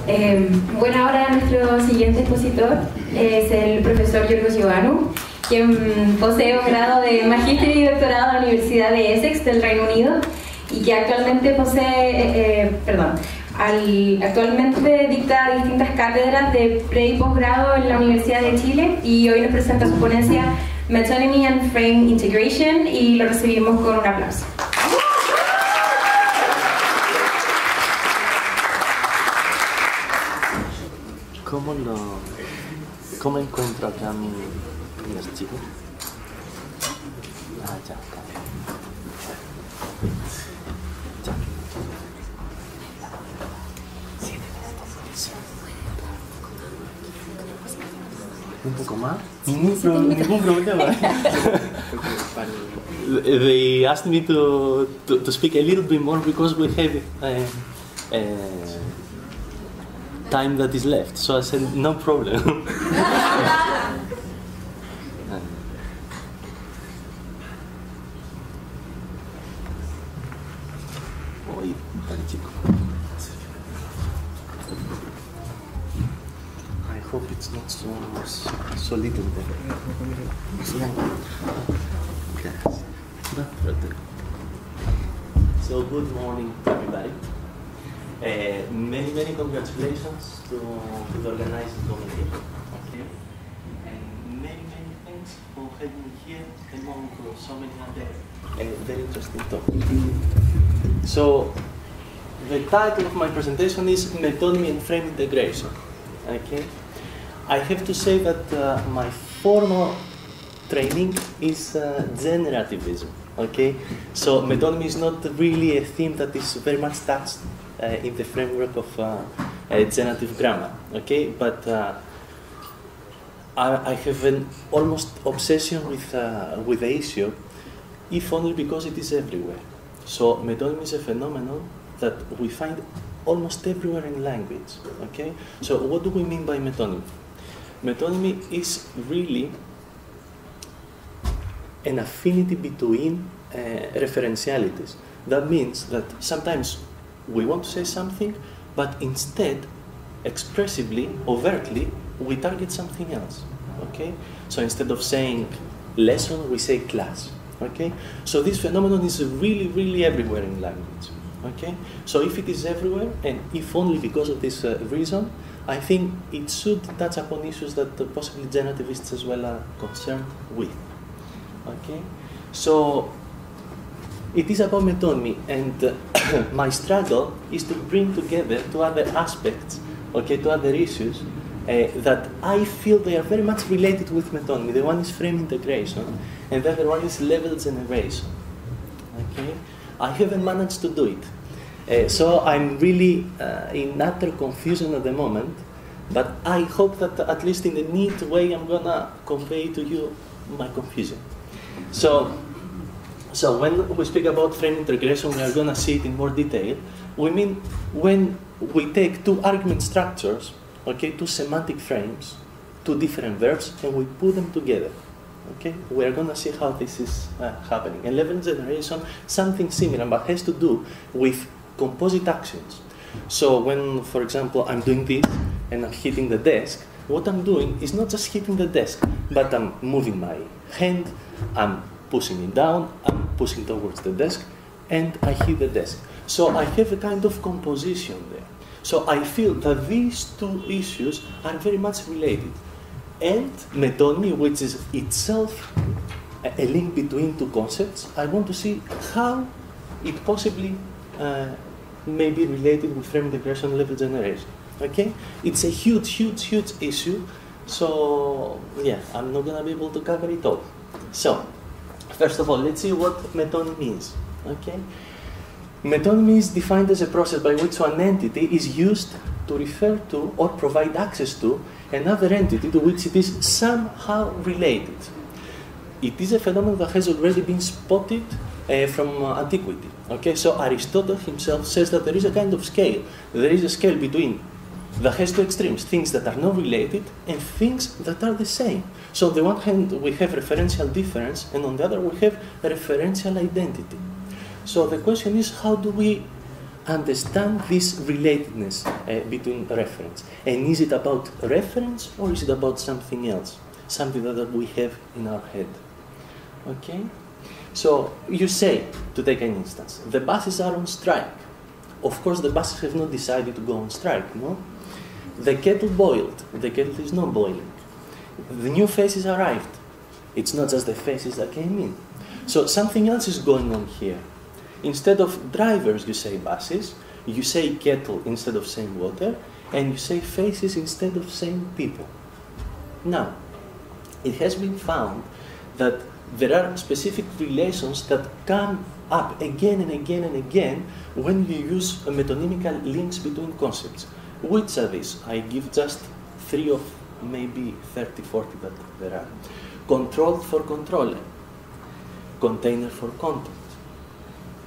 Bueno, ahora nuestro siguiente expositor es el profesor Giorgos Ioannou, quien posee un grado de magíster y doctorado en la Universidad de Essex del Reino Unido y que actualmente actualmente dicta distintas cátedras de pre y posgrado en la Universidad de Chile y hoy nos presenta su ponencia Metonymy and Frame Integration y lo recibimos con un aplauso. ¿Cómo encuentro acá mi archivo? Ah, ya, acá. Ya. Un poco más. Ningún problema. They asked me to speak a little bit more because we have time that is left, so I said no problem. I hope it's not so little there. So good morning, everybody. Many congratulations to the organizing committee. Okay. And many thanks for having me here among so many other very interesting topics. So the title of my presentation is Metonymy and Frame Integration. Okay. I have to say that my formal training is generativism. Okay. So metonymy is not really a theme that is very much touched in the framework of generative grammar, okay? But I have an almost obsession with the issue, if only because it is everywhere. So metonymy is a phenomenon that we find almost everywhere in language, okay? So what do we mean by metonymy? Metonymy is really an affinity between referentialities. That means that sometimes we want to say something, but instead, expressively, overtly, we target something else, okay? So instead of saying lesson, we say class, okay? So this phenomenon is really everywhere in language, okay? So if it is everywhere, and if only because of this reason, I think it should touch upon issues that possibly generativists as well are concerned with, okay? So it is about metonymy, and my struggle is to bring together two other aspects, okay, two other issues that I feel they are very much related with metonymy. The one is frame integration, and the other one is level generation. Okay, I haven't managed to do it, so I'm really in utter confusion at the moment. But I hope that at least in a neat way, I'm gonna convey to you my confusion. So when we speak about frame integration, we are going to see it in more detail. We mean when we take two argument structures, okay, two semantic frames, two different verbs, and we put them together. Okay, we are going to see how this is happening. And level generation, something similar, but has to do with composite actions. So when, for example, I'm doing this and I'm hitting the desk, what I'm doing is not just hitting the desk, but I'm moving my hand, I'm pushing it down, I'm pushing towards the desk, and I hit the desk. So I have a kind of composition there. So I feel that these two issues are very much related. And metonymy, which is itself a link between two concepts, I want to see how it possibly may be related with frame integration and level generation. Okay? It's a huge issue. So yeah, I'm not going to be able to cover it all. So first of all, let's see what metonymy means. Okay? Metonymy is defined as a process by which one entity is used to refer to or provide access to another entity to which it is somehow related. It is a phenomenon that has already been spotted from antiquity. Okay? So Aristotle himself says that there is a kind of scale. There is a scale between that has two extremes, things that are not related and things that are the same. So on the one hand, we have referential difference, and on the other, we have referential identity. So the question is, how do we understand this relatedness between reference. And is it about reference or is it about something else? Something that we have in our head. Okay? So you say, to take an instance, the buses are on strike. Of course, the buses have not decided to go on strike, no? The kettle boiled. The kettle is not boiling. The new faces arrived. It's not just the faces that came in. So something else is going on here. Instead of drivers, you say buses. You say kettle instead of saying water. And you say faces instead of saying people. Now, it has been found that there are specific relations that come up again and again and again when you use metonymical links between concepts. Which are these? I give just 3 of maybe 30, 40 that there are. Controlled for controller, container for content,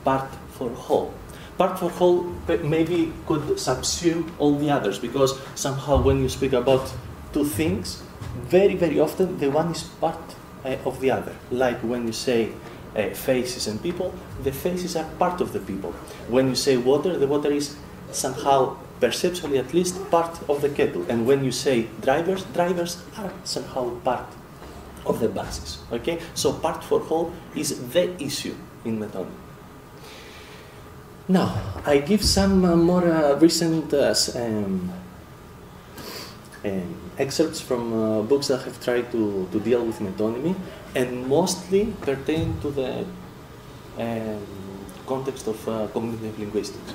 part for whole. Part for whole maybe could subsume all the others, because somehow when you speak about two things, very, very often the one is part of the other. Like when you say faces and people, the faces are part of the people. When you say water, the water is somehow, perceptually at least, part of the kettle. And when you say drivers, drivers are somehow part of the buses. Okay? So part for whole is the issue in metonymy. Now, I give some more recent excerpts from books that have tried to deal with metonymy, and mostly pertain to the context of cognitive linguistics.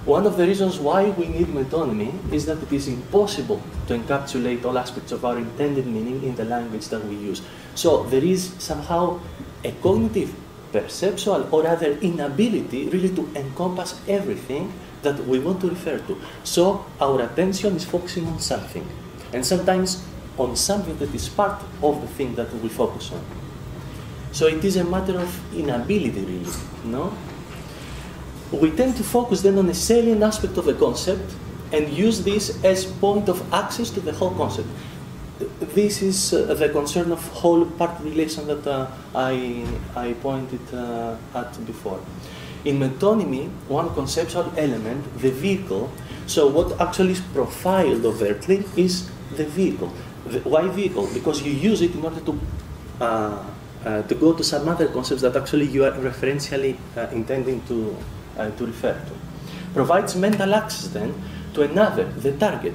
One of the reasons why we need metonymy is that it is impossible to encapsulate all aspects of our intended meaning in the language that we use. So there is somehow a cognitive, perceptual, or rather inability really to encompass everything that we want to refer to. So our attention is focusing on something, and sometimes on something that is part of the thing that we focus on. So it is a matter of inability, really, no? We tend to focus then on a salient aspect of a concept and use this as point of access to the whole concept. This is the concern of whole-part relation that I pointed at before. In metonymy, one conceptual element, the vehicle, so what actually is profiled overtly is the vehicle. Why vehicle? Because you use it in order to go to some other concepts that actually you are referentially intending to refer to. Provides mental access then to another, the target,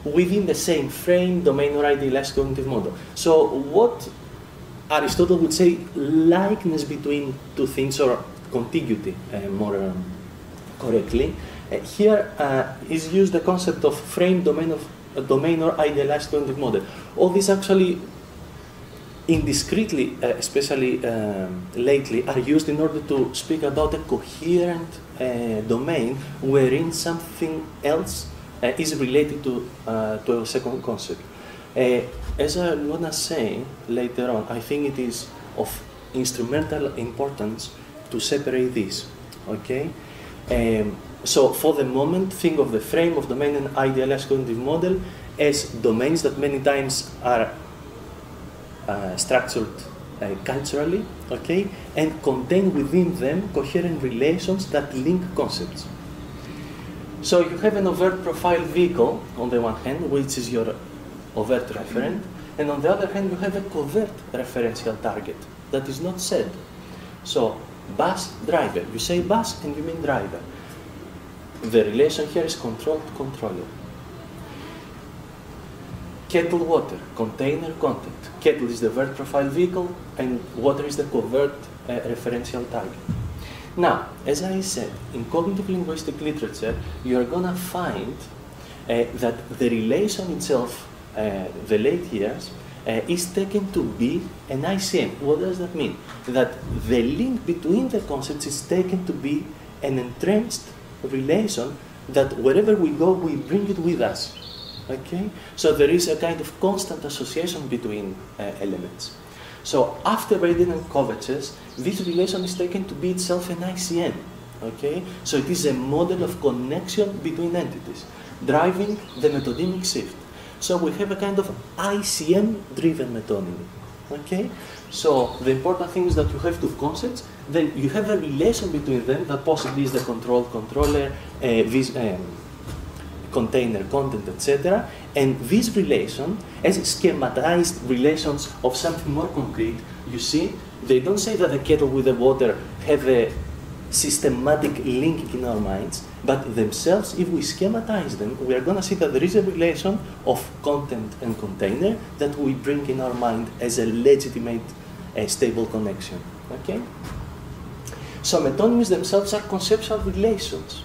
within the same frame, domain, or idealized cognitive model. So what Aristotle would say likeness between two things, or contiguity more correctly, here is used the concept of frame, domain or idealized cognitive model. All these actually indiscreetly, especially lately, are used in order to speak about a coherent domain wherein something else is related to a second concept. As I'm going to say later on, I think it is of instrumental importance to separate these. Okay? So for the moment, think of the frame, of domain, and idealized cognitive model as domains that many times are structured culturally, okay, and contain within them coherent relations that link concepts. So you have an overt profile vehicle on the one hand, which is your overt referent, and on the other hand you have a covert referential target that is not said. So bus, driver. You say bus and you mean driver. The relation here is controlled controller. Kettle, water, container, content. Kettle is the overt profile vehicle, and water is the covert referential target. Now, as I said, in cognitive linguistic literature, you are going to find that the relation itself, the late years, is taken to be an ICM. What does that mean? That the link between the concepts is taken to be an entrenched relation that wherever we go, we bring it with us. Okay? So there is a kind of constant association between elements. So after Braden and Kovac's, this relation is taken to be itself an ICM. Okay? So it is a model of connection between entities, driving the metonymic shift. So we have a kind of ICM-driven metonymy. Okay? So the important thing is that you have two concepts then you have a relation between them that possibly is the controller, container, content, etc. And this relation, as schematized relations of something more concrete, you see, they don't say that the kettle with the water have a systematic link in our minds, but themselves, if we schematize them, we are going to see that there is a relation of content and container that we bring in our mind as a legitimate, stable connection. Okay? So metonymies themselves are conceptual relations.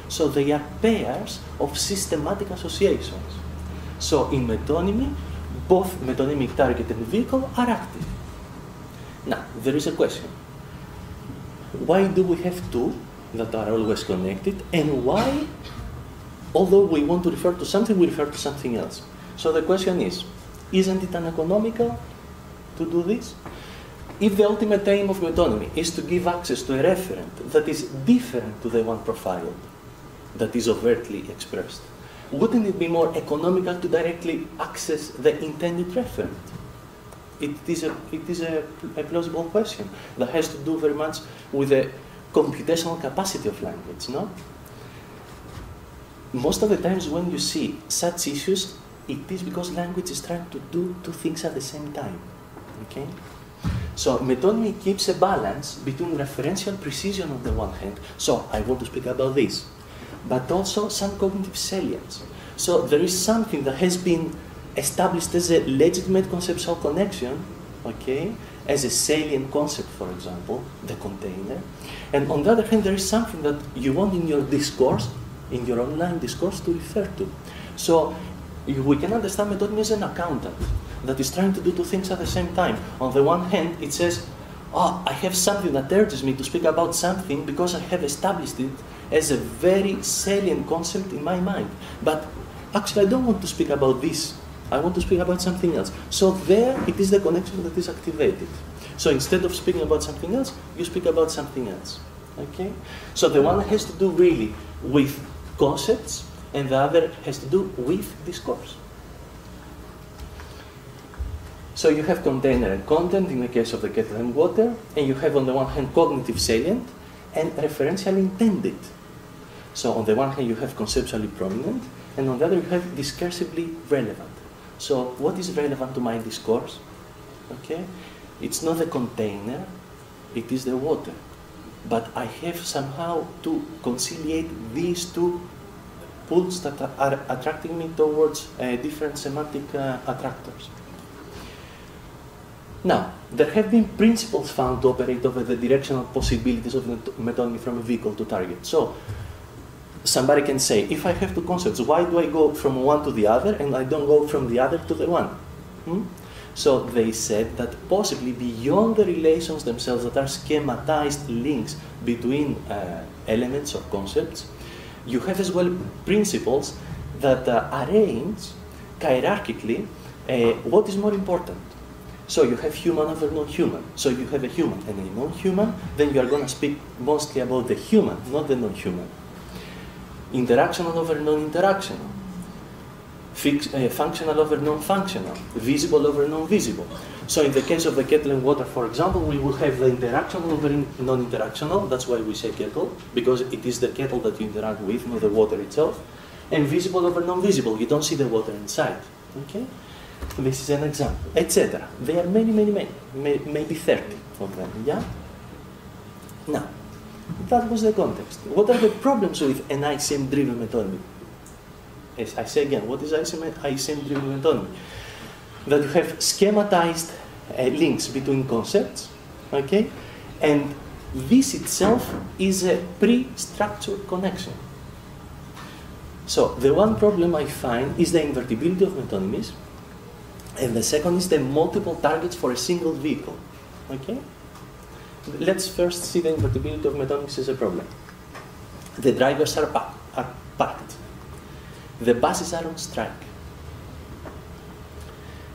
So they are pairs of systematic associations. So in metonymy, both metonymic target and vehicle are active. Now, there is a question. Why do we have two that are always connected, and why, although we want to refer to something, we refer to something else? So the question is, isn't it uneconomical to do this? If the ultimate aim of metonymy is to give access to a referent that is different to the one profiled, that is overtly expressed, wouldn't it be more economical to directly access the intended referent? It is a plausible question that has to do very much with the computational capacity of language, no? Most of the times when you see such issues, it is because language is trying to do two things at the same time, okay? So metonymy keeps a balance between referential precision on the one hand, so I want to speak about this, but also some cognitive salience. So there is something that has been established as a legitimate conceptual connection, okay, as a salient concept, for example, the container. And on the other hand, there is something that you want in your discourse, in your online discourse, to refer to. So we can understand metonymy as an accountant that is trying to do two things at the same time. On the one hand, it says, oh, I have something that urges me to speak about something because I have established it as a very salient concept in my mind. But actually, I don't want to speak about this. I want to speak about something else. So there, it is the connection that is activated. So instead of speaking about something else, you speak about something else. Okay? So the one has to do really with concepts, and the other has to do with discourse. So you have container and content in the case of the kettle and water, and you have on the one hand cognitive salient and referential intended. So on the one hand you have conceptually prominent, and on the other you have discursively relevant. So what is relevant to my discourse? Okay, it's not the container, it is the water. But I have somehow to conciliate these two pulls that are attracting me towards different semantic attractors. Now, there have been principles found to operate over the directional possibilities of metonymy from a vehicle to target. So, somebody can say, if I have two concepts, why do I go from one to the other and I don't go from the other to the one? So they said that possibly beyond the relations themselves that are schematized links between elements or concepts, you have as well principles that arrange hierarchically what is more important. So you have human over non-human. So you have a human and a non-human, then you are going to speak mostly about the human, not the non-human. Interactional over non-interactional. Functional over non-functional. Visible over non-visible. So in the case of the kettle and water, for example, we will have the interactional over non-interactional. That's why we say kettle, because it is the kettle that you interact with, not the water itself. And visible over non-visible. You don't see the water inside. Okay? This is an example, etc. There are many, maybe 30 of them, yeah? Now, that was the context. What are the problems with an ICM-driven metonymy? As I say again, what is ICM-driven metonymy? That you have schematized links between concepts, okay? And this itself is a pre-structured connection. So, the one problem I find is the invertibility of metonymies, and the second is the multiple targets for a single vehicle. Okay? Let's first see the invertibility of metonymies as a problem. The drivers are parked. The buses are on strike.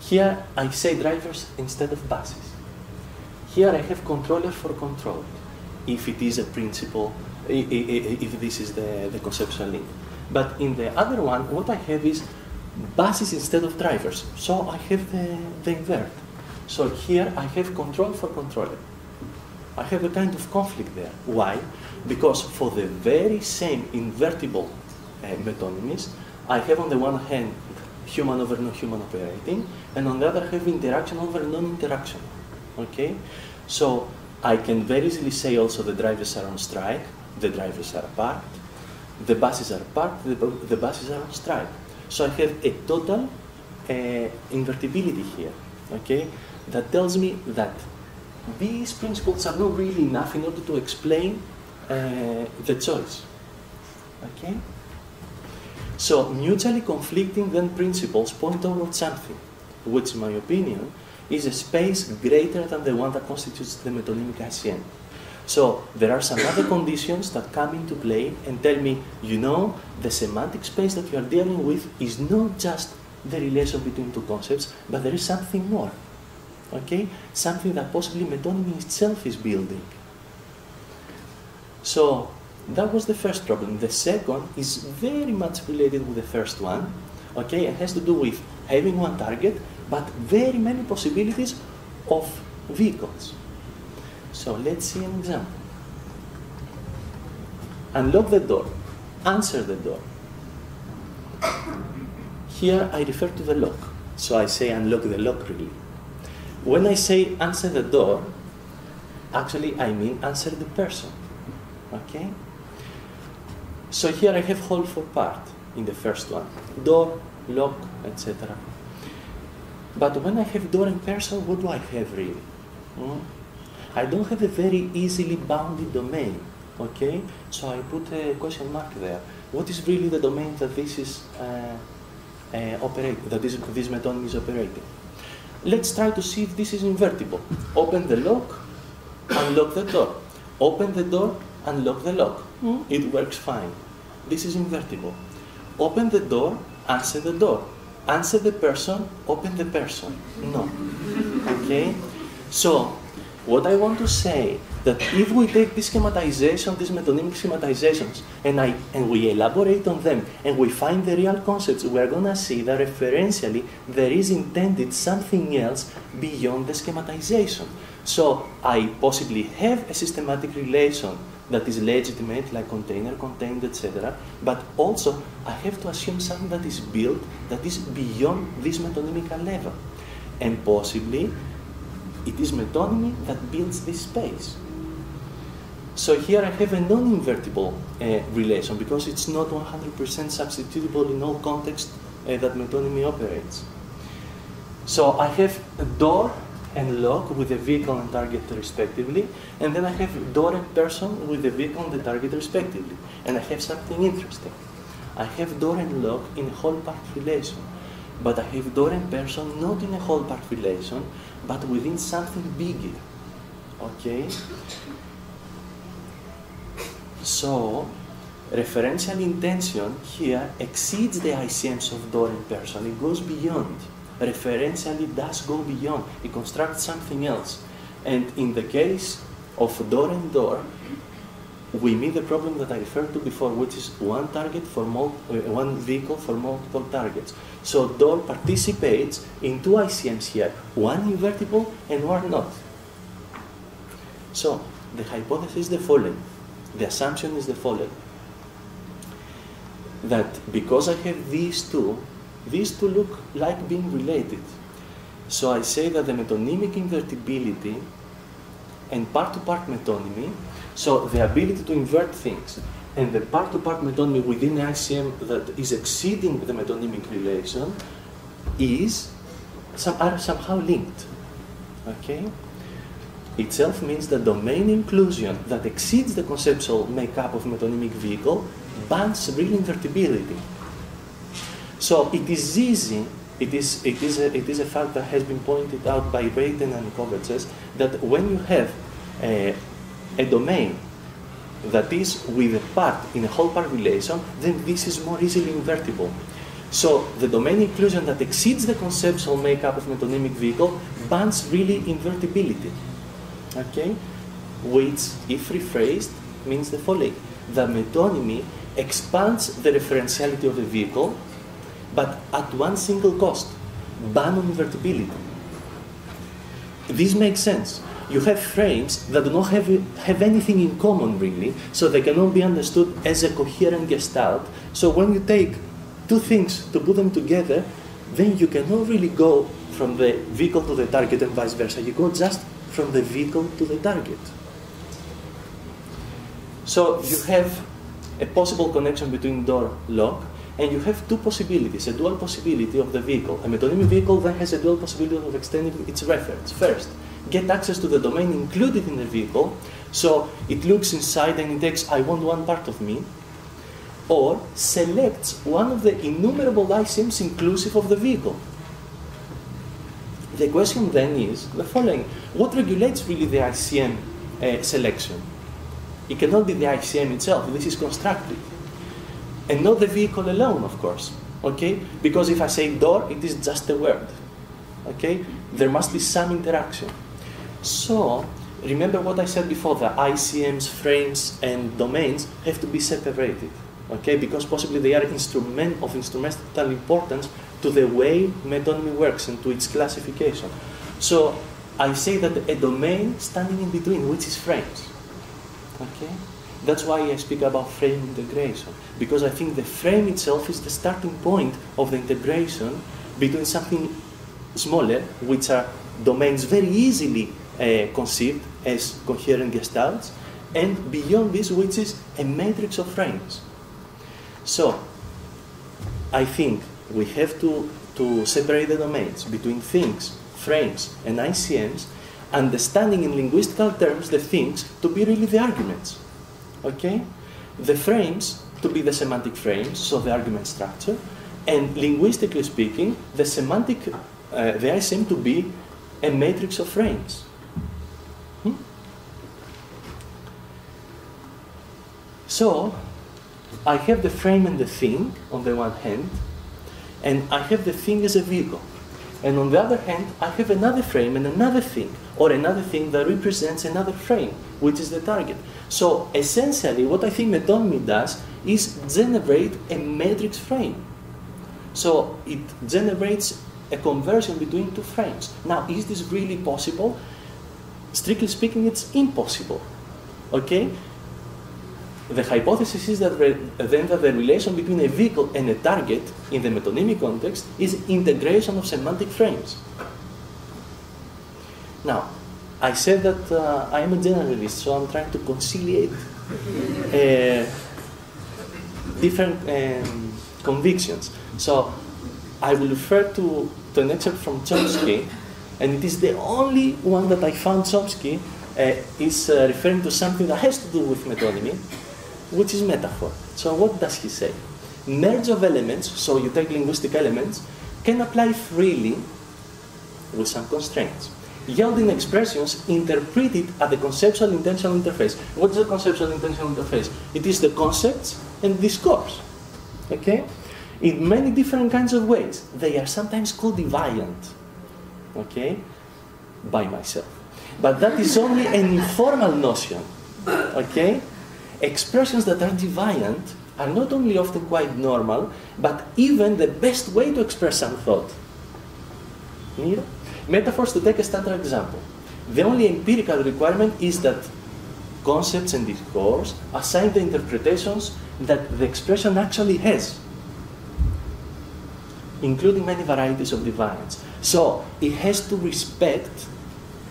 Here I say drivers instead of buses. Here I have controller for control, if it is a principle, if this is the conceptual link. But in the other one, what I have is buses instead of drivers. So I have the invert. So here I have control for controller. I have a kind of conflict there. Why? Because for the very same invertible metonymies, I have on the one hand human over non-human operating, and on the other have interaction over non-interaction. Okay? So I can very easily say also the drivers are on strike, the drivers are parked, the buses are parked, the buses are on strike. So I have a total invertibility here. Okay? That tells me that these principles are not really enough in order to explain the choice. Okay? So mutually conflicting then principles point towards something, which in my opinion is a space greater than the one that constitutes the metonymic ICM. So there are some other conditions that come into play and tell me, you know, the semantic space that you are dealing with is not just the relation between two concepts, but there is something more. Okay? Something that possibly metonymy itself is building. So that was the first problem. The second is very much related with the first one. Okay? It has to do with having one target, but very many possibilities of vehicles. So let's see an example. Unlock the door. Answer the door. Here I refer to the lock. So I say unlock the lock really. When I say answer the door, actually I mean answer the person. Okay? So here I have whole for part in the first one. Door, lock, etc. But when I have door and person, what do I have really? I don't have a very easily bounded domain. Okay? So I put a question mark there. What is really the domain that this is operating, that this metonymy is operating? Let's try to see if this is invertible. Open the lock, unlock the door. Open the door, unlock the lock. It works fine. This is invertible. Open the door, answer the door. Answer the person, open the person. No. Okay? So, what I want to say, that if we take this schematization, these metonymic schematizations, and we elaborate on them, and we find the real concepts, we are going to see that referentially there is intended something else beyond the schematization. So I possibly have a systematic relation that is legitimate, like container, contained, etc. But also I have to assume something that is built that is beyond this metonymical level. And possibly it is metonymy that builds this space. So here I have a non-invertible relation because it's not 100% substitutable in all contexts that metonymy operates. So I have a door and lock with the vehicle and target respectively, and then I have door and person with the vehicle and the target respectively. And I have something interesting. I have door and lock in a whole part relation, but I have door and person not in a whole part relation, but within something bigger. Okay? So, referential intention here exceeds the ICMs of door and person. It goes beyond. Referentially does go beyond. It constructs something else. And in the case of door and door, we meet the problem that I referred to before, which is one target for one vehicle for multiple targets. So door participates in two ICMs here, one invertible and one not. So the hypothesis is the following. The assumption is the following. That because I have these two look like being related. So I say that the metonymic invertibility and part-to-part metonymy, so the ability to invert things, and the part-to-part metonymy within the ICM that is exceeding the metonymic relation are somehow linked. Okay? Itself means the domain inclusion that exceeds the conceptual makeup of metonymic vehicle bans real invertibility. So it is easy, it is a fact that has been pointed out by Brayton and Kovacs, that when you have a domain that is with a part in a whole part relation, then this is more easily invertible. So the domain inclusion that exceeds the conceptual makeup of metonymic vehicle bans really invertibility. Okay? Which, if rephrased, means the following. The metonymy expands the referentiality of the vehicle, but at one single cost, ban on invertibility. This makes sense. you have frames that do not have anything in common really, so they cannot be understood as a coherent gestalt. So when you take two things to put them together, then you cannot really go from the vehicle to the target and vice versa. You go just from the vehicle to the target. So you have a possible connection between door lock, and you have two possibilities, a dual possibility of the vehicle. A metonymic vehicle then has a dual possibility of extending its reference. First, get access to the domain included in the vehicle, so it looks inside and it takes, I want one part of me, or selects one of the innumerable ICMs inclusive of the vehicle. The question then is the following: what regulates really the ICM selection? It cannot be the ICM itself, this is constructed. And not the vehicle alone, of course, okay? Because if I say door, it is just a word, okay? There must be some interaction. So, remember what I said before, the ICMs, frames, and domains have to be separated, okay? Because possibly they are of instrumental importance to the way metonymy works and to its classification. So, I say that a domain standing in between, which is frames, okay? That's why I speak about frame integration, because I think the frame itself is the starting point of the integration between something smaller, which are domains very easily conceived as coherent gestalts, and beyond this, which is a matrix of frames. So, I think we have to separate the domains between things, frames, and ICMs, understanding in linguistical terms the things to be really the arguments. Okay? The frames to be the semantic frames, so the argument structure, and linguistically speaking, the semantic, the ICM to be a matrix of frames. So, I have the frame and the thing on the one hand, and I have the thing as a vehicle. And on the other hand, I have another frame and another thing, or another thing that represents another frame, which is the target. So essentially, what I think metonymy does is generate a matrix frame. So it generates a conversion between two frames. Now, is this really possible? Strictly speaking, it's impossible. Okay? The hypothesis is that then that the relation between a vehicle and a target in the metonymic context is integration of semantic frames. Now, I said that I am a generalist, so I'm trying to conciliate different convictions. So I will refer to an excerpt from Chomsky, and it is the only one that I found Chomsky is referring to something that has to do with metonymy, which is metaphor. So what does he say? Merge of elements, so you take linguistic elements, can apply freely with some constraints. Yielding expressions interpreted at the conceptual intentional interface. What is the conceptual intentional interface? It is the concepts and discourse. Okay? In many different kinds of ways. They are sometimes called deviant. Okay? By myself. But that is only an informal notion. Okay? Expressions that are deviant are not only often quite normal, but even the best way to express some thought. Near? Metaphors, to take a standard example. The only empirical requirement is that concepts and discourse assign the interpretations that the expression actually has, including many varieties of deviance. So it has to respect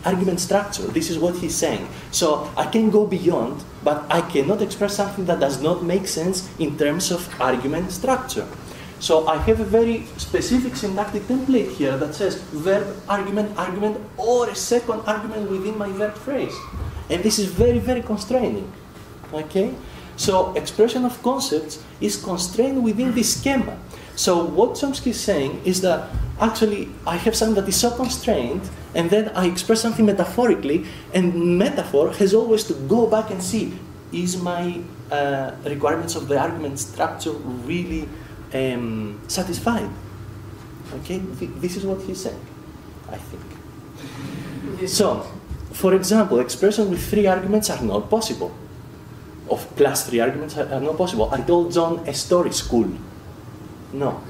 argument structure. This is what he's saying. So I can go beyond, but I cannot express something that does not make sense in terms of argument structure. So I have a very specific syntactic template here that says verb, argument, argument, or a second argument within my verb phrase. And this is very, very constraining. Okay? So expression of concepts is constrained within this schema. So what Chomsky is saying is that actually I have something that is so constrained, and then I express something metaphorically, and metaphor has always to go back and see, is my requirements of the argument structure really satisfied? Okay, this is what he's saying, I think. So, for example, expressions with 3 arguments are not possible. Of plus 3 arguments are not possible. I told John a story, school. No.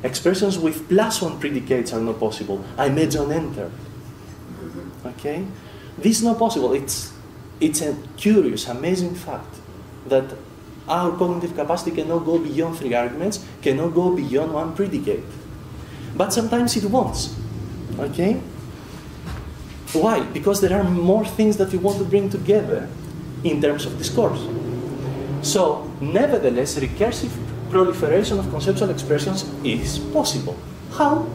Expressions with plus 1 predicates are not possible. I made John enter. Okay? This is not possible. It's a curious, amazing fact that our cognitive capacity cannot go beyond 3 arguments, cannot go beyond 1 predicate. But sometimes it wants, okay? Why? Because there are more things that we want to bring together in terms of discourse. So, nevertheless, recursive proliferation of conceptual expressions is possible. How?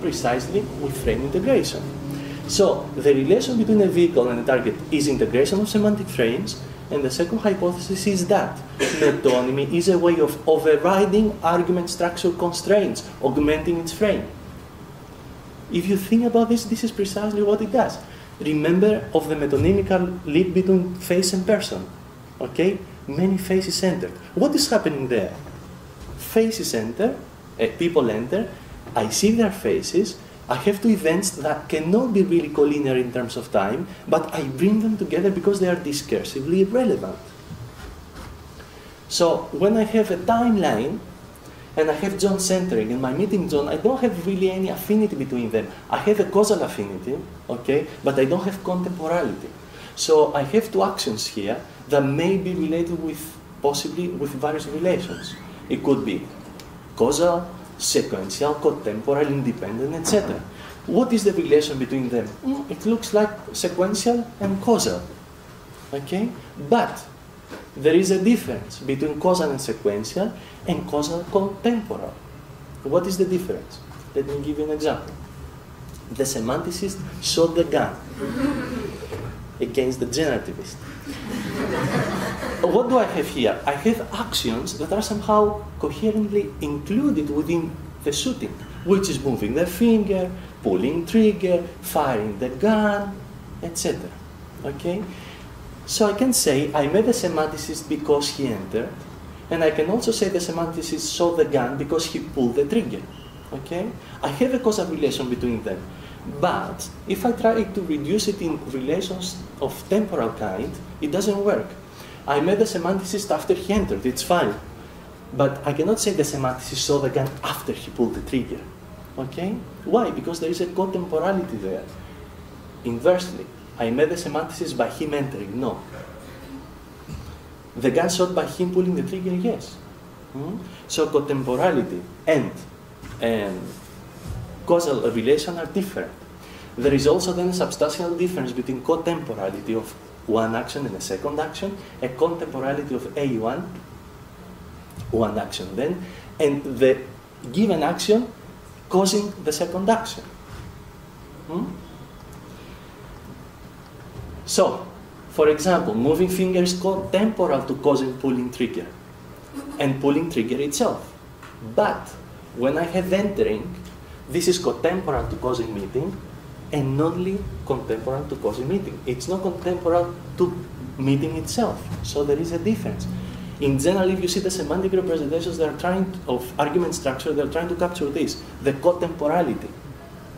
Precisely with frame integration. So, the relation between a vehicle and a target is integration of semantic frames, and the second hypothesis is that metonymy is a way of overriding argument structure constraints, augmenting its frame. If you think about this, this is precisely what it does. Remember of the metonymical leap between face and person, okay? Many faces entered. What is happening there? Faces enter, people enter, I see their faces, I have 2 events that cannot be really collinear in terms of time, but I bring them together because they are discursively relevant. So when I have a timeline, and I have John centering, and my meeting John, I don't have really any affinity between them. I have a causal affinity, okay, but I don't have contemporality. So I have 2 actions here that may be related with, possibly with various relations. It could be causal, sequential, contemporal, independent, etc. What is the relation between them? It looks like sequential and causal, okay? But there is a difference between causal and sequential and causal contemporal. What is the difference? Let me give you an example. The semanticist shot the gun against the generativist. What do I have here? I have actions that are somehow coherently included within the shooting, which is moving the finger, pulling trigger, firing the gun, etc. Okay? So I can say I met the semanticist because he entered, and I can also say the semanticist shot the gun because he pulled the trigger. Okay? I have a causal relation between them. But if I try to reduce it in relations of temporal kind, it doesn't work. I met the semanticist after he entered, it's fine. But I cannot say the semanticist saw the gun after he pulled the trigger. Okay? Why? Because there is a contemporality there. Inversely, I met the semanticist by him entering, no. The gun shot by him pulling the trigger, yes. So contemporality and causal relation are different. There is also then a substantial difference between contemporality of one action and a second action, a contemporality of A1, one action then, and the given action causing the second action. So, for example, moving finger is contemporal to causing pulling trigger, and pulling trigger itself. But when I have entering, this is contemporal to causing meeting, and only contemporal to causing meeting. It's not contemporal to meeting itself. So there is a difference. In general, if you see the semantic representations, they are trying of argument structure, they're trying to capture this, the contemporality.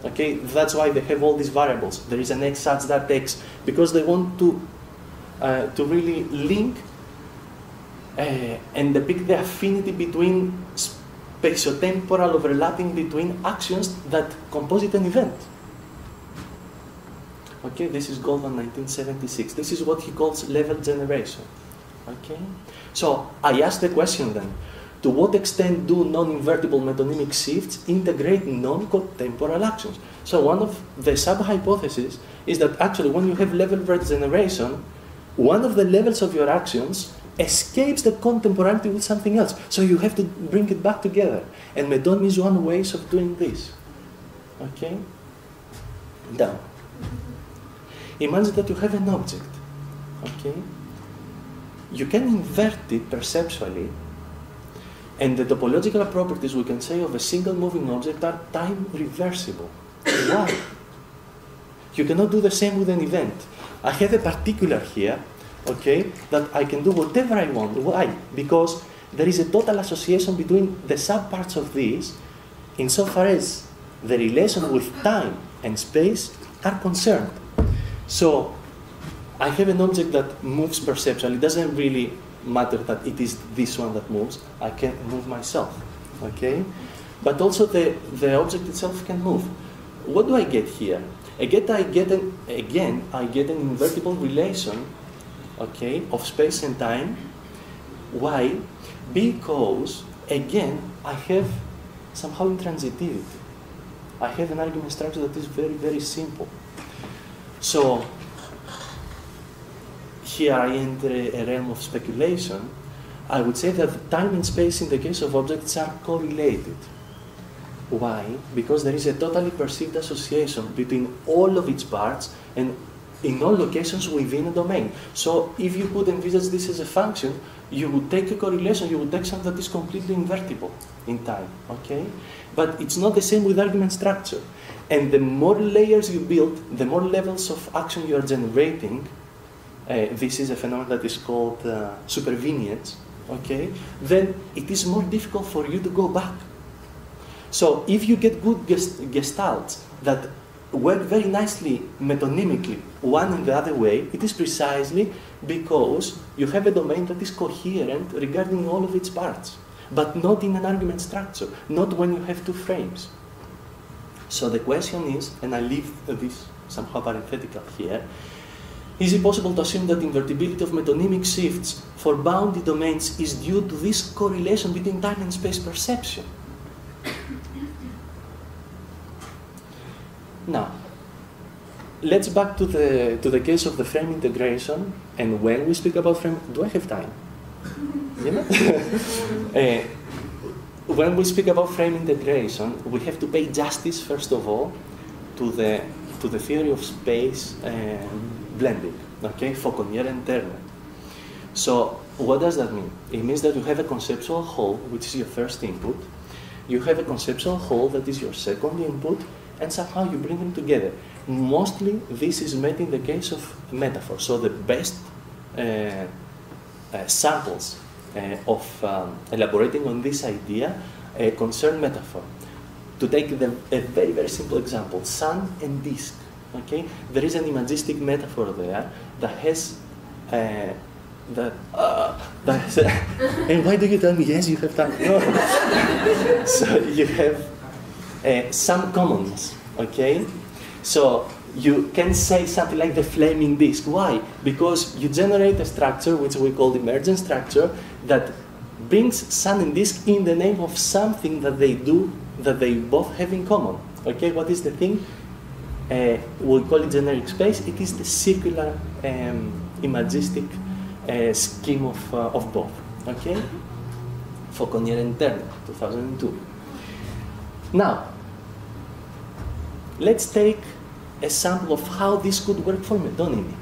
Okay, that's why they have all these variables. There is an X such that X, because they want to really link and depict the affinity between spatiotemporal overlapping between actions that composite an event. Okay, this is Goldman 1976. This is what he calls level generation. Okay, so I ask the question then, to what extent do non-invertible metonymic shifts integrate non-contemporal actions? So one of the sub-hypotheses is that actually when you have level generation, one of the levels of your actions escapes the contemporality with something else. So you have to bring it back together. And metonymy is one way of doing this. Okay? Now, imagine that you have an object. Okay? You can invert it perceptually, and the topological properties we can say of a single moving object are time reversible. Why? You cannot do the same with an event. I have a particular here, okay, that I can do whatever I want. Why? Because there is a total association between the subparts of this insofar as the relation with time and space are concerned. So I have an object that moves perceptually. It doesn't really matter that it is this one that moves. I can move myself, okay? But also the object itself can move. What do I get here? Again, I get an invertible relation, okay, of space and time. Why? Because, again, I have somehow intransitivity. I have an argument structure that is very, very simple. So, here I enter a realm of speculation. I would say that time and space in the case of objects are correlated. Why? Because there is a totally perceived association between all of its parts and in all locations within a domain. So if you could envisage this as a function, you would take a correlation, you would take something that is completely invertible in time, okay? But it's not the same with argument structure. And the more layers you build, the more levels of action you are generating. This is a phenomenon that is called supervenience, okay? Then it is more difficult for you to go back. So if you get good gestalts that work very nicely metonymically one and the other way, it is precisely because you have a domain that is coherent regarding all of its parts, but not in an argument structure, not when you have two frames. So the question is, and I leave this somehow parenthetical here, is it possible to assume that invertibility of metonymic shifts for bounded domains is due to this correlation between time and space perception? Now, let's back to the case of the frame integration. And when we speak about frame, do I have time? You know? When we speak about frame integration, we have to pay justice, first of all, to the theory of space blending, okay, Fauconnier and Turner. So, what does that mean? It means that you have a conceptual whole, which is your first input. You have a conceptual whole that is your second input, and somehow you bring them together. Mostly, this is met in the case of metaphor. So the best samples of elaborating on this idea concern metaphor. To take a very, very simple example, sun and disk. Okay, there is an imagistic metaphor there that has and why do you tell me yes? You have time. No. So you have some commonness, okay? So you can say something like the flaming disk. Why? Because you generate a structure which we call the emergent structure that brings sun and disk in the name of something that they do, that they both have in common. Okay, what is the thing? We call it generic space. It is the circular imagistic scheme of both. Okay? Fauconnier and Turner, 2002. Now, let's take a sample of how this could work for metonymy.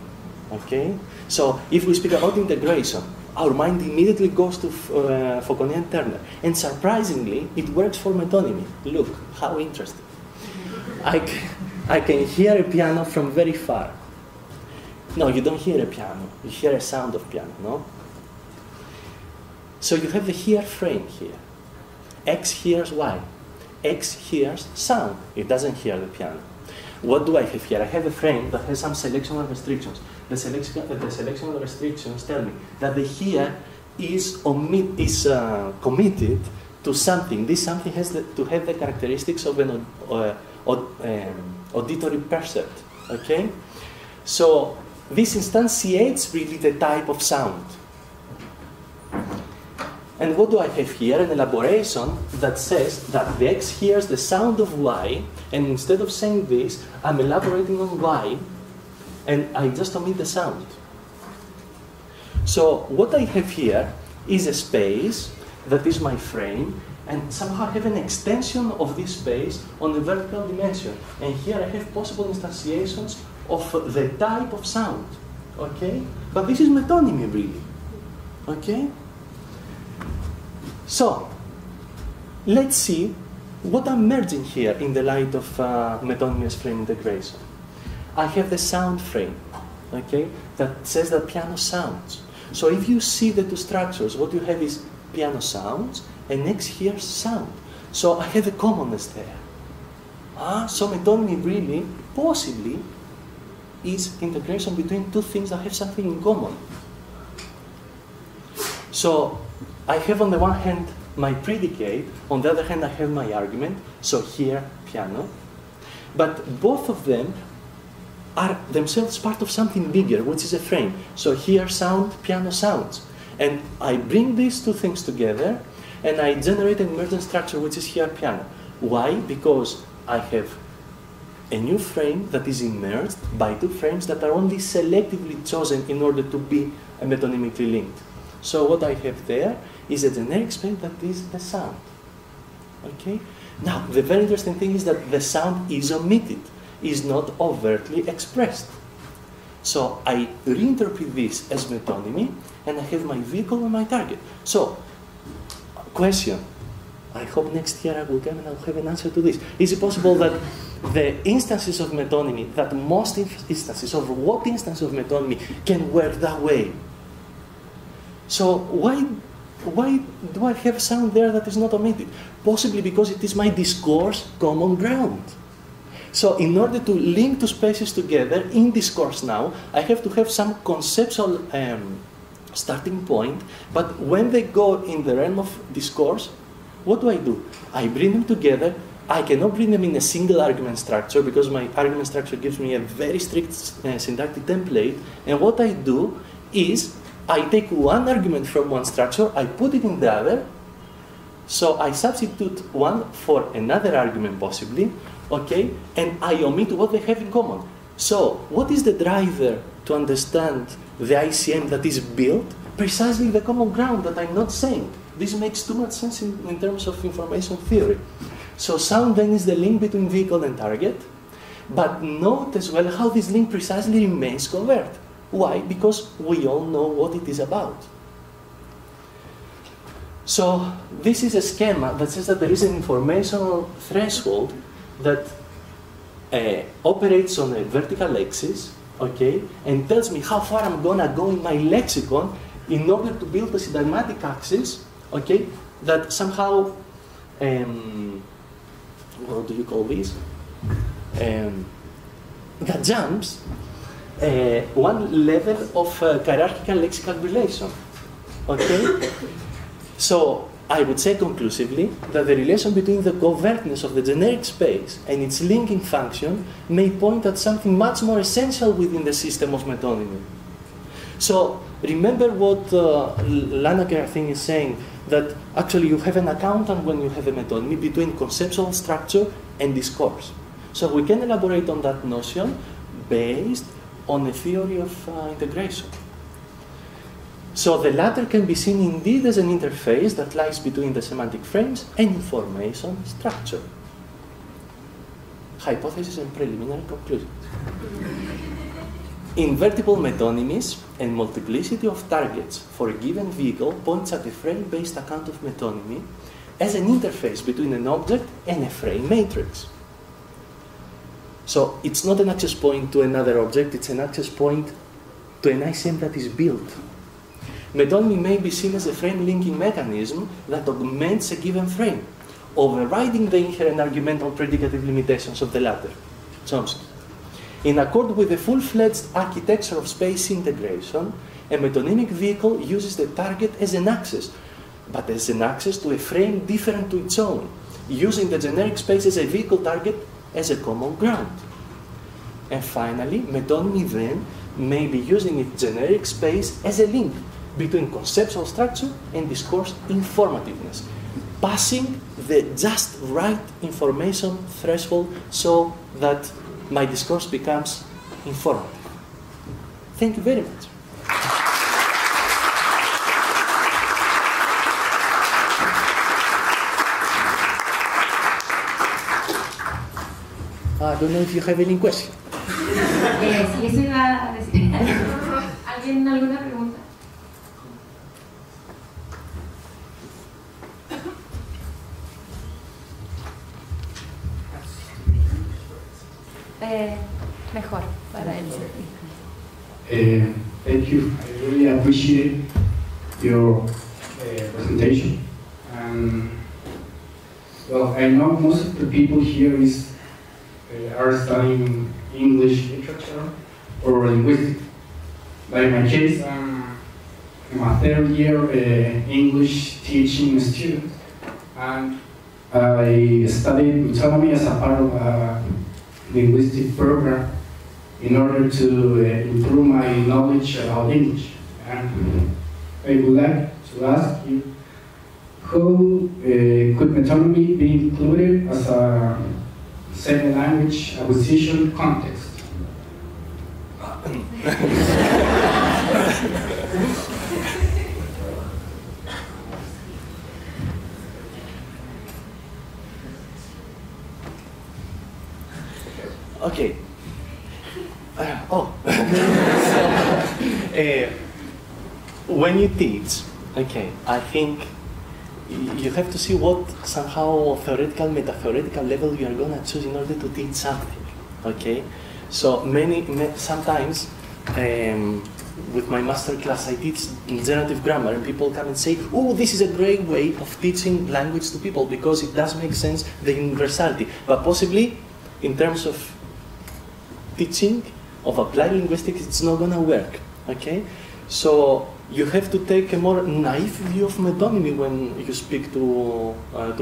Okay? So, if we speak about integration, our mind immediately goes to Fauconnier and Turner. And surprisingly, it works for metonymy. Look, how interesting. I can hear a piano from very far. No, you don't hear a piano. You hear a sound of piano, no? So you have the hear frame here. X hears Y. X hears sound. It doesn't hear the piano. What do I have here? I have a frame that has some selectional restrictions. The selectional restrictions tell me that the hear is committed to something. This something has to have the characteristics of an auditory percept. Okay? So this instantiates really the type of sound. And what do I have here? An elaboration that says that the X hears the sound of Y, and instead of saying this, I'm elaborating on Y, and I just omit the sound. So what I have here is a space that is my frame, and somehow I have an extension of this space on the vertical dimension. And here I have possible instantiations of the type of sound. Okay? But this is metonymy, really. Okay? So, let's see what I'm merging here in the light of metonymous frame integration. I have the sound frame, okay, that says that piano sounds. So if you see the two structures, what you have is piano sounds and X hears sound. So I have a commonness there. So metonymy really, possibly, is integration between two things that have something in common. So I have on the one hand my predicate, on the other hand I have my argument, so here, piano. But both of them are themselves part of something bigger, which is a frame. So here sound, piano sounds. And I bring these two things together, and I generate an emergent structure, which is here piano. Why? Because I have a new frame that is emerged by two frames that are only selectively chosen in order to be metonymically linked. So what I have there is a generic space that is the sound. Okay? Now, the very interesting thing is that the sound is omitted, is not overtly expressed. So I reinterpret this as metonymy, and I have my vehicle and my target. So, question. I hope next year I will come and I'll have an answer to this. Is it possible that the instances of metonymy, that most instances, or what instance of metonymy can work that way? So why do I have sound there that is not omitted? Possibly because it is my discourse common ground. So in order to link two spaces together in discourse now, I have to have some conceptual starting point, but when they go in the realm of discourse, what do? I bring them together. I cannot bring them in a single argument structure because my argument structure gives me a very strict syntactic template. And what I do is I take one argument from one structure, I put it in the other, so I substitute one for another argument possibly, okay, and I omit what they have in common. So what is the driver to understand the ICM that is built? Precisely the common ground that I'm not saying. This makes too much sense in terms of information theory. So sound then is the link between vehicle and target, but note as well how this link precisely remains covert. Why? Because we all know what it is about. So this is a schema that says that there is an informational threshold that operates on a vertical axis, okay, and tells me how far I'm gonna go in my lexicon in order to build a syntagmatic axis, okay, that somehow, what do you call this? That jumps one level of hierarchical lexical relation, okay? So I would say conclusively that the relation between the covertness of the generic space and its linking function may point at something much more essential within the system of metonymy. So remember what Lanaker, I think, is saying, that actually you have an accountant when you have a metonymy between conceptual structure and discourse. So we can elaborate on that notion based on a theory of integration. So the latter can be seen indeed as an interface that lies between the semantic frames and information structure. Hypothesis and preliminary conclusions. Invertible metonymies and multiplicity of targets for a given vehicle points at a frame-based account of metonymy as an interface between an object and a frame matrix. So it's not an access point to another object, it's an access point to an ICM that is built. Metonymy may be seen as a frame linking mechanism that augments a given frame, overriding the inherent argumental predicative limitations of the latter. Chomsky. In accord with the full-fledged architecture of space integration, a metonymic vehicle uses the target as an access, but as an access to a frame different to its own, using the generic space as a vehicle target as a common ground. And finally, metonymy then may be using its generic space as a link between conceptual structure and discourse informativeness, passing the just right information threshold so that my discourse becomes informative. Thank you very much. I don't know if you have any question. Sí, eso iba a decir. ¿Alguien alguna pregunta? Mejor para él. Thank you. I really appreciate your presentation. Well, I know most of the people here are studying English literature or linguistics. But in my case, I'm a third-year English teaching student, and I studied metonymy as a part of a linguistic program. in order to improve my knowledge about English. And I would like to ask you, how could metonymy be included as a second language acquisition context? Okay. When you teach, okay, I think you have to see what somehow theoretical, meta-theoretical level you are going to choose in order to teach something. Okay, so sometimes with my master class I teach generative grammar, and people come and say, "Oh, this is a great way of teaching language to people because it does make sense, the universality." But possibly, in terms of teaching of applied linguistics, it's not going to work. Okay, so you have to take a more naive view of metonymy when you speak to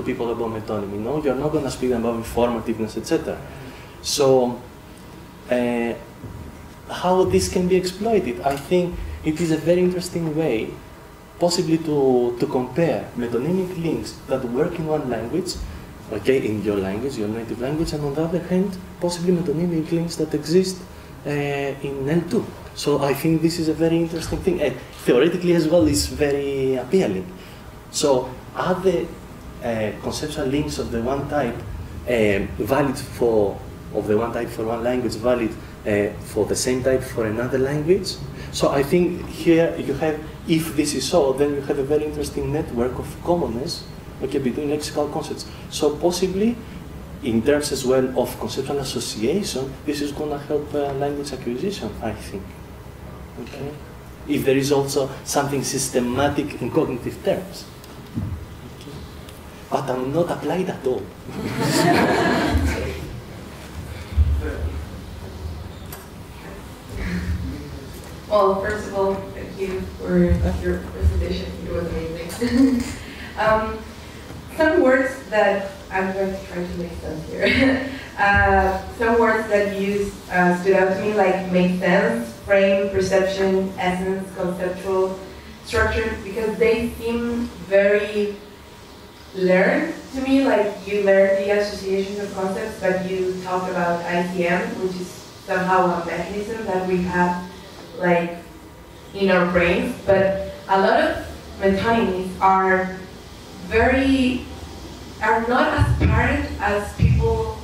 people about metonymy. No, you're not going to speak about informativeness, etc. So, how this can be exploited? I think it is a very interesting way, possibly to compare metonymic links that work in one language, okay, in your language, your native language, and on the other hand, possibly metonymic links that exist in L2. So I think this is a very interesting thing, and theoretically as well is very appealing. So are the conceptual links of the one type valid for one language, valid for the same type for another language? So I think here you have, if this is so, then you have a very interesting network of commonness, okay, between lexical concepts. So possibly, in terms as well of conceptual association, this is going to help language acquisition, I think. Okay? If there is also something systematic in cognitive terms. Okay. But I'm not applied at all. Well, first of all, thank you for your presentation. It was amazing. Some words that I'm going to try to make sense here. Some words that you stood out to me, like make sense, frame, perception, essence, conceptual, structure, because they seem very learned to me. Like you learn the association of concepts, but you talk about ITM, which is somehow a mechanism that we have like in our brains. But a lot of metonymies are not as apparent as people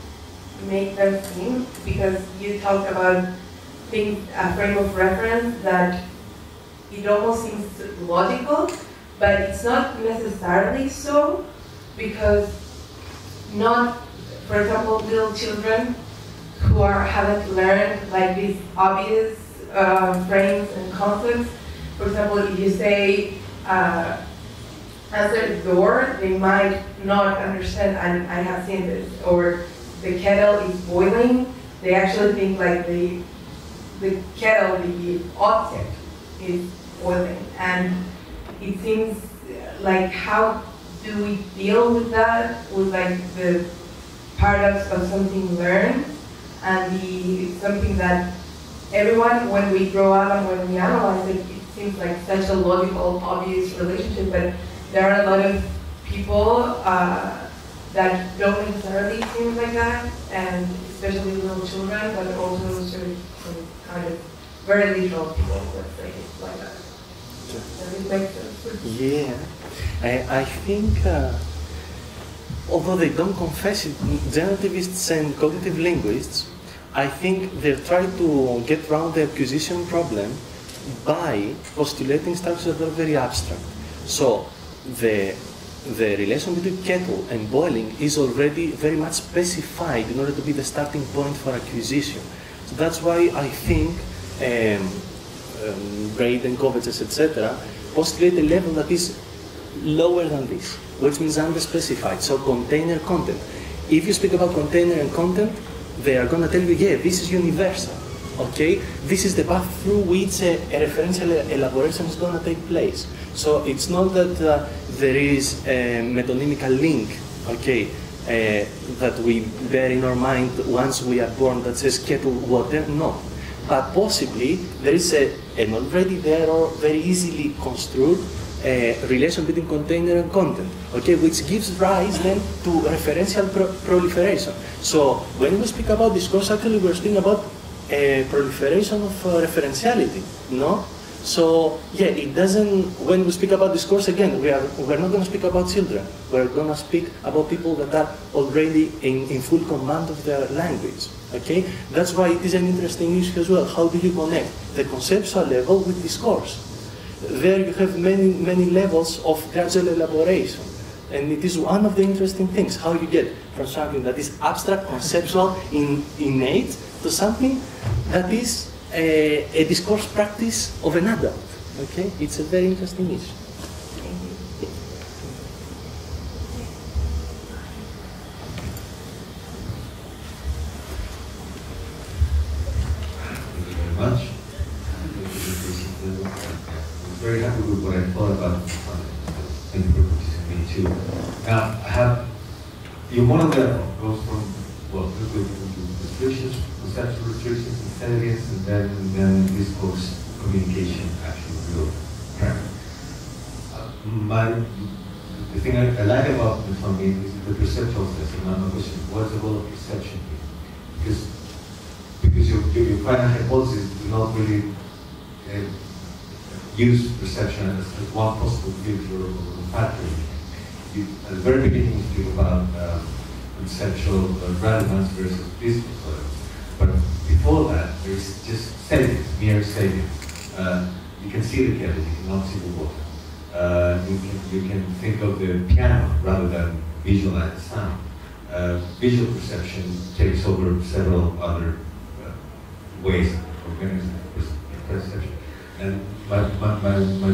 make them seem, because you talked about things, a frame of reference that it almost seems logical, but it's not necessarily so, because not, for example, little children who haven't learned like these obvious frames and concepts. For example, if you say answer the door, they might not understand, and I have seen this, or the kettle is boiling, they actually think like the kettle, the object, is boiling. And it seems like, how do we deal with that, with like the paradox of something learned and something that everyone, when we grow up and when we analyze it, it seems like such a logical, obvious relationship, but there are a lot of people that don't necessarily seem like that, and especially little children, but also sort of kind of very literal people, let's say, like that. Does it make sense? Yeah, I think, although they don't confess it, generativists and cognitive linguists, I think they're trying to get around the acquisition problem by postulating structures that are very abstract. So the relation between kettle and boiling is already very much specified in order to be the starting point for acquisition. So that's why I think Braden, Kovacs, etc. postulate a level that is lower than this, which means underspecified. So container content. If you speak about container and content, they are going to tell you, yeah, this is universal. Okay, this is the path through which a referential elaboration is going to take place. So it's not that there is a metonymical link, okay, that we bear in our mind once we are born that says kettle water. No, but possibly there is an already there or very easily construed relation between container and content, okay, which gives rise then to referential proliferation. So when we speak about discourse, actually we're speaking about proliferation of referentiality, no? So yeah, it doesn't, when we speak about discourse, again, we're not going to speak about children. We're going to speak about people that are already in full command of their language, okay? That's why it is an interesting issue as well. How do you connect the conceptual level with discourse? There you have many levels of gradual elaboration. And it is one of the interesting things, how you get from something that is abstract, conceptual, innate, to something that is a discourse practice of an adult. Okay? It's a very interesting issue. Thank you very much. I'm very happy with what I thought about it. Thank you for participating too. Now, I have, one of them goes from, well, restrictions, conceptual restrictions, intelligence, and then discourse, communication, actual, real grammar. The thing I like about the Tommy is the perceptual sense, and I'm question, what's the role of perception here? Because your final hypothesis do not really use perception as one possible filter or factor. At the very beginning, you speak about conceptual relevance versus discourse. But before that, there's just savings, mere savings. You can see the kettle, you cannot see the water. You can think of the piano rather than visualize the sound. Visual perception takes over several other ways of organizing perception. And my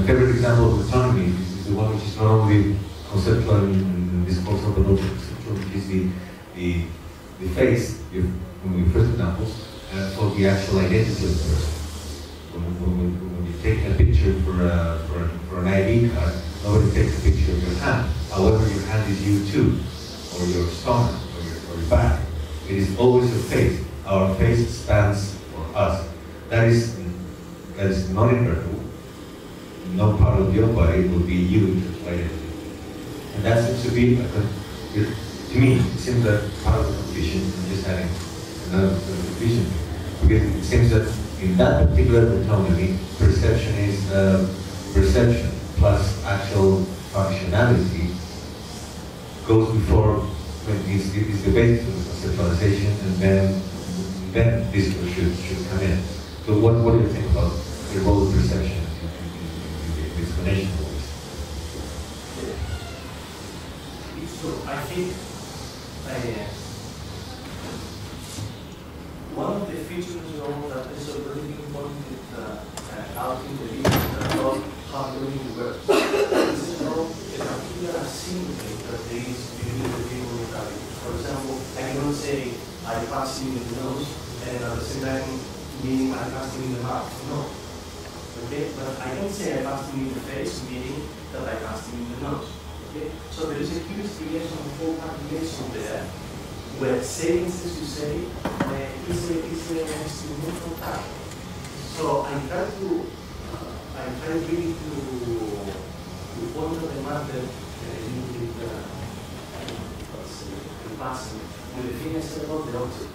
favorite example of autonomy is the one which is not only conceptual and discoursive, but also conceptual, which is the face, when we first examples, for the actual identity of the person. When you take a picture for an ID card, nobody takes a picture of your hand. However, your hand is you too, or your stomach, or your back. It is always your face. Our face stands for us. That is not invertible. No part of your body will be you in terms of identity. And that seems to be, to me, it seems that part of the confusion, I'm just adding another confusion, because it seems that in that particular autonomy, perception is perception plus actual functionality goes before, is the basis of the conceptualization, and then discourse should come in. So what do you think about the role of perception in the explanation of this? So I think one of the features that is already being pointed out in the video about how learning works is how a particular asymmetry that there is between the people in the. For example, I cannot say I pass him in the nose and at the same time meaning I passed him in the mouth. No. Okay? But I can say I passed him in the face, meaning that I passed him in the nose. Okay? So there is a curious relation of four-part relation there, where saying, as you say, is a instrumental part. So I try really to point out the matter with the passing, with the thing I said about the object.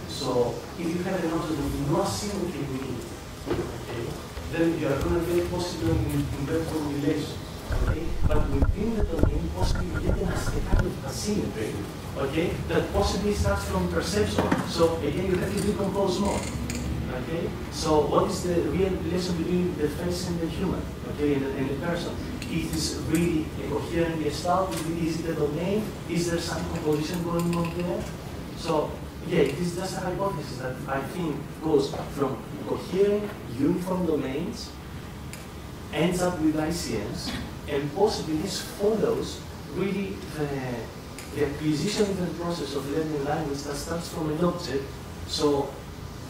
So if you have an object with no asymmetry within it, okay, then you are going to get possible invertible relations. Okay? But within the domain, possibly you get a kind of asymmetry, okay, that possibly starts from perception. So again, you have to decompose more. Okay? So what is the real relation between the face and the human, okay, and the person? Is this really a coherent gestalt? Is it the domain? Is there some composition going on there? So yeah, it is just a hypothesis that I think goes from coherent, uniform domains, ends up with ICMs, and possibly this follows really the acquisition of the process of learning language that starts from an object. So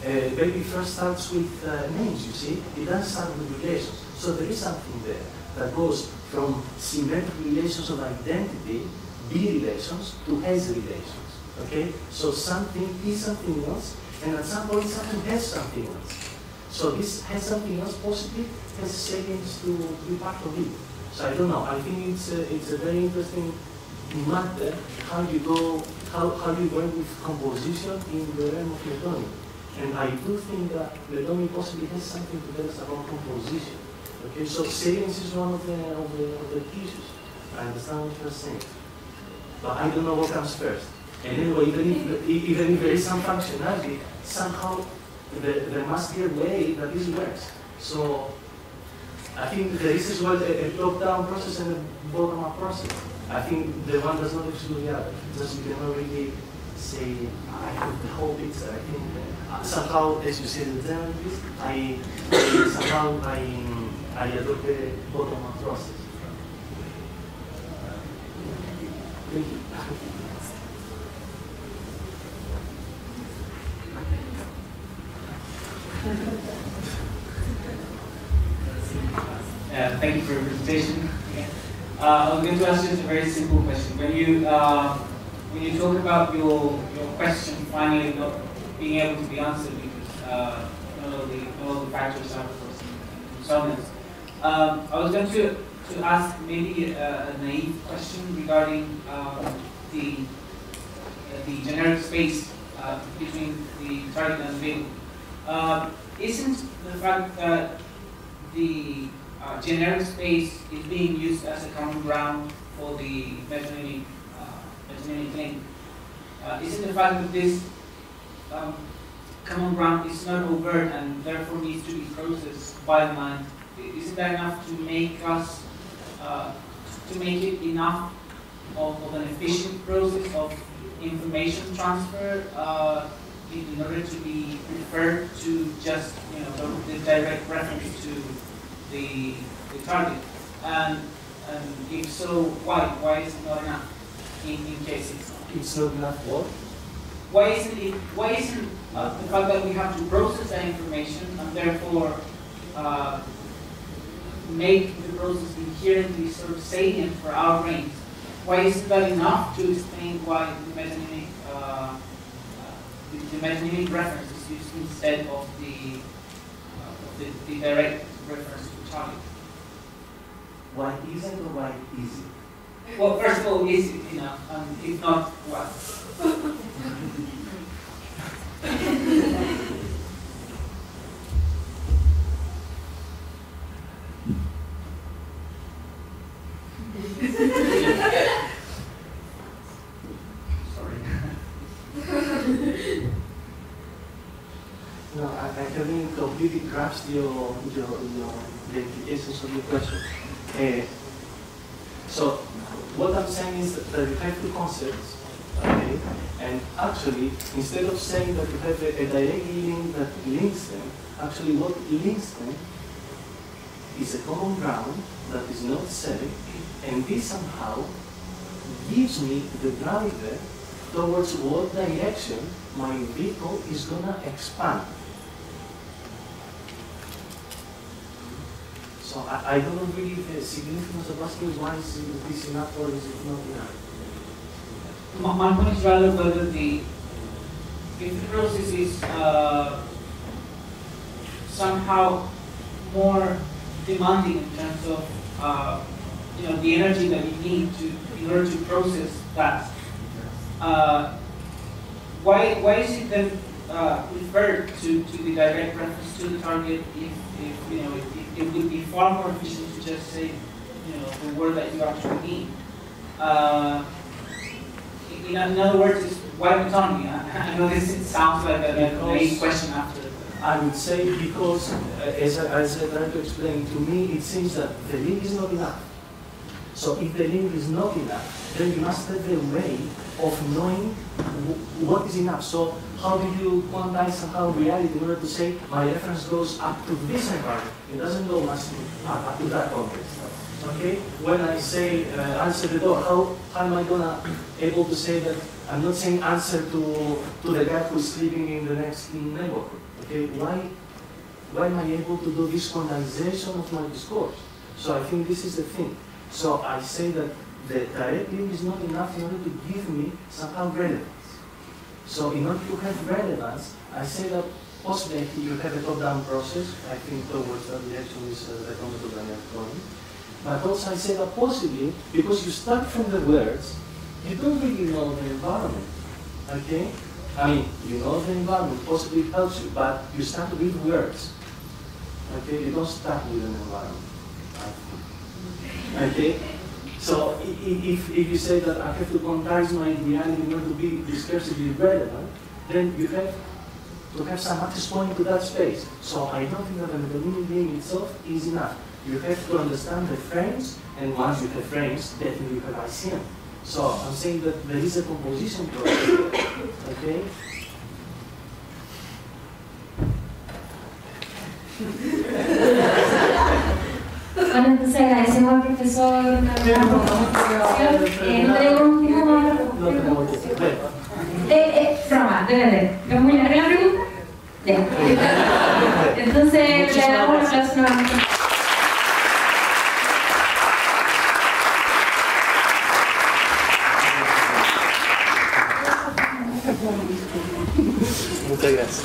baby first starts with names, you see. It doesn't start with relations. So there is something there that goes from symmetric relations of identity, B relations, to S relations. Okay? So something is something else, and at some point something has something else. So this has something else positive, has salience to be part of it. So I don't know, I think it's a very interesting matter how you go with composition in the realm of metonymy. And I do think that metonymy possibly has something to tell us about composition. Okay, so salience is one of the issues. I understand what you're saying. But I don't know what comes first. And anyway, even if there is some functionality, somehow there must be a way that this works. So I think there is as well a top-down process and a bottom-up process. I think the one does not exclude the other. Just you cannot really say, I have the whole picture. I think somehow, as you said, the journalist, I adopt the bottom-up process. Thank you. Thank you for your presentation. I was going to ask just a very simple question. When you talk about your question finally not being able to be answered because all the factors are for some else, I was going to ask maybe a naive question regarding the generic space between the target and the vehicle. Isn't the fact that the generic space is being used as a common ground for the metonymic link, isn't the fact that this common ground is not overt and therefore needs to be processed by the mind, isn't that enough to make us to make it enough of an efficient process of information transfer in order to be referred to just the direct reference to the target? And if so, why is it not enough in cases? It's not enough what? Why isn't the fact that we have to process that information and therefore make the process inherently sort of salient for our brains, why isn't that enough to explain why the metonymic reference is used instead of the direct reference to target? Why isn't or why is it? Well, first of all, is it enough? And if not, what? No, I haven't completely grasped the implications of your question. So what I'm saying is that you have two concepts, okay? And actually, instead of saying that you have a direct link that links them, actually what links them is a common ground that is not set, and this somehow gives me the driver towards what direction my vehicle is gonna expand. So I don't know really the significance of asking why is this enough or is it not enough. My point is rather whether if the process is somehow more demanding in terms of the energy that you need in order to process that. Why is it then referred to the direct reference to the target if it would be far more efficient to just say the word that you actually need? In other words, it's why metonymy? I know this sounds like a naive question after. I would say because, as I tried to explain, to me it seems that the link is not enough. So if the link is not enough, then you must have a way of knowing what is enough. So how do you quantize somehow reality in order to say my reference goes up to this environment? It doesn't go much up to that context. Okay? When I say answer the door, how am I gonna able to say that I'm not saying answer to the guy who's sleeping in the next neighborhood? Okay? Why am I able to do this quantization of my discourse? So I think this is the thing. So I say that the direct link is not enough in order to give me somehow relevance. So in order to have relevance, I say that possibly you have a top-down process. I think towards that direction is the concept that I'm going. But also I say that possibly, because you start from the words, you don't really know the environment. Okay? I mean, you know the environment, possibly it helps you, but you start with words. Okay? You don't start with an environment. Okay? So if you say that I have to comprise my reality in order to be discursively relevant, then you have to have some access point to that space. So I don't think that the metonymic game itself is enough. You have to understand the frames, and once you have frames, definitely you have ICM. So I'm saying that there is a composition process, okay? Bueno, entonces agradecemos al profesor Navarro por la presentación. No tenemos más Roma, debe. ¿Es muy larga la pregunta? Ya. Entonces le damos un aplauso nuevamente. Muchas gracias.